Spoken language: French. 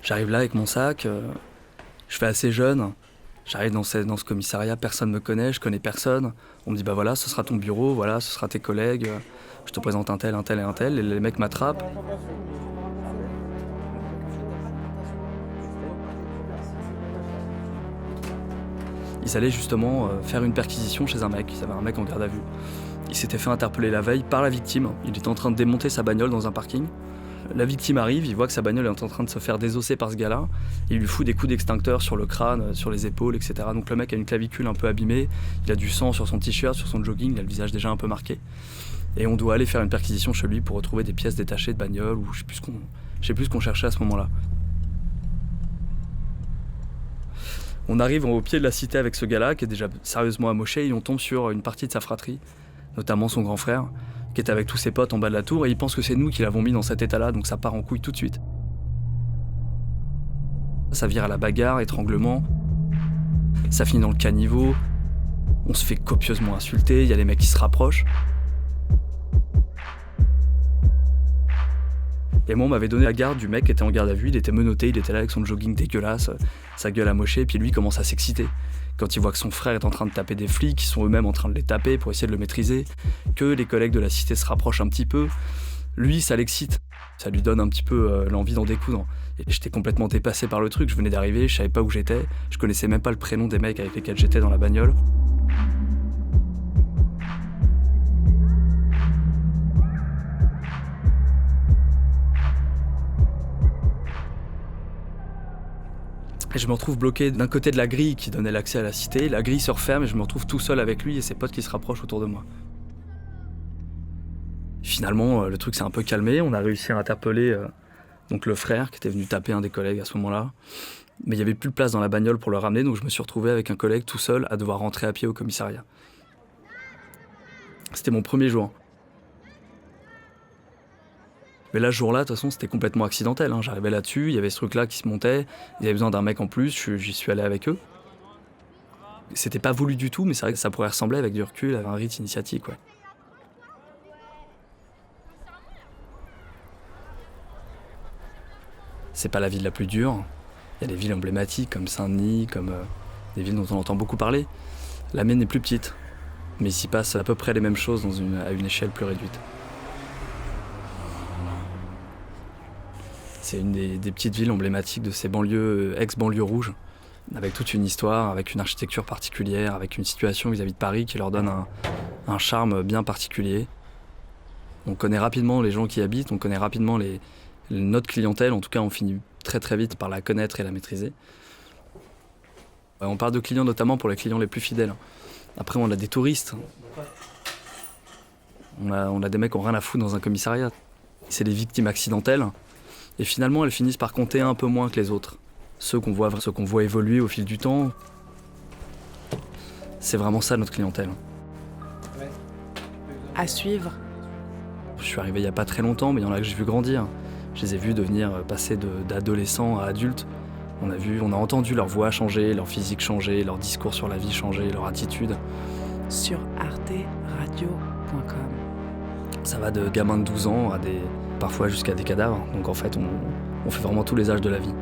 J'arrive là avec mon sac, je fais assez jeune. J'arrive dans ce commissariat, personne me connaît, je connais personne. On me dit bah voilà, ce sera ton bureau, voilà, ce sera tes collègues, je te présente un tel et un tel, et les mecs m'attrapent. Ils allaient justement faire une perquisition chez un mec, il y avait un mec en garde à vue. Il s'était fait interpeller la veille par la victime, il était en train de démonter sa bagnole dans un parking. La victime arrive, il voit que sa bagnole est en train de se faire désosser par ce gars-là. Il lui fout des coups d'extincteur sur le crâne, sur les épaules, etc. Donc le mec a une clavicule un peu abîmée, il a du sang sur son t-shirt, sur son jogging, il a le visage déjà un peu marqué. Et on doit aller faire une perquisition chez lui pour retrouver des pièces détachées de bagnole, ou je sais plus ce qu'on cherchait à ce moment-là. On arrive au pied de la cité avec ce gars-là, qui est déjà sérieusement amoché, et on tombe sur une partie de sa fratrie, notamment son grand frère, qui est avec tous ses potes en bas de la tour, et il pense que c'est nous qui l'avons mis dans cet état-là, donc ça part en couille tout de suite. Ça vire à la bagarre, étranglement, ça finit dans le caniveau, on se fait copieusement insulter, il y a les mecs qui se rapprochent. Et moi, on m'avait donné la garde du mec qui était en garde à vue, il était menotté, il était là avec son jogging dégueulasse, sa gueule amochée, et puis lui il commence à s'exciter. Quand il voit que son frère est en train de taper des flics, qui sont eux-mêmes en train de les taper pour essayer de le maîtriser, que les collègues de la cité se rapprochent un petit peu, lui, ça l'excite. Ça lui donne un petit peu l'envie d'en découdre. Et j'étais complètement dépassé par le truc, je venais d'arriver, je savais pas où j'étais, je connaissais même pas le prénom des mecs avec lesquels j'étais dans la bagnole. Et je me retrouve bloqué d'un côté de la grille qui donnait l'accès à la cité. La grille se referme et je me retrouve tout seul avec lui et ses potes qui se rapprochent autour de moi. Finalement, le truc s'est un peu calmé. On a réussi à interpeller donc le frère qui était venu taper un des collègues à ce moment-là. Mais il n'y avait plus de place dans la bagnole pour le ramener, donc je me suis retrouvé avec un collègue tout seul à devoir rentrer à pied au commissariat. C'était mon premier jour. Mais là, ce jour-là, de toute façon, c'était complètement accidentel. J'arrivais là-dessus, il y avait ce truc-là qui se montait, ils avaient besoin d'un mec en plus, j'y suis allé avec eux. C'était pas voulu du tout, mais c'est vrai que ça pourrait ressembler avec du recul à un rite initiatique, ouais. C'est pas la ville la plus dure. Il y a des villes emblématiques comme Saint-Denis, comme des villes dont on entend beaucoup parler. La mienne est plus petite, mais il s'y passe à peu près les mêmes choses à une échelle plus réduite. C'est une des petites villes emblématiques de ces banlieues, ex-banlieues rouges, avec toute une histoire, avec une architecture particulière, avec une situation vis-à-vis de Paris qui leur donne un charme bien particulier. On connaît rapidement les gens qui y habitent, on connaît rapidement notre clientèle, en tout cas on finit très très vite par la connaître et la maîtriser. On parle de clients notamment pour les clients les plus fidèles. Après on a des touristes, on a des mecs qui n'ont rien à foutre dans un commissariat. C'est des victimes accidentelles. Et finalement, elles finissent par compter un peu moins que les autres. Ceux qu'on voit évoluer au fil du temps, c'est vraiment ça notre clientèle. À suivre. Je suis arrivé il n'y a pas très longtemps, mais il y en a que j'ai vu grandir. Je les ai vus passer d'adolescents à adultes. On a entendu leur voix changer, leur physique changer, leur discours sur la vie changer, leur attitude. Sur arteradio.com. Ça va de gamins de 12 ans parfois jusqu'à des cadavres. Donc en fait, on fait vraiment tous les âges de la vie.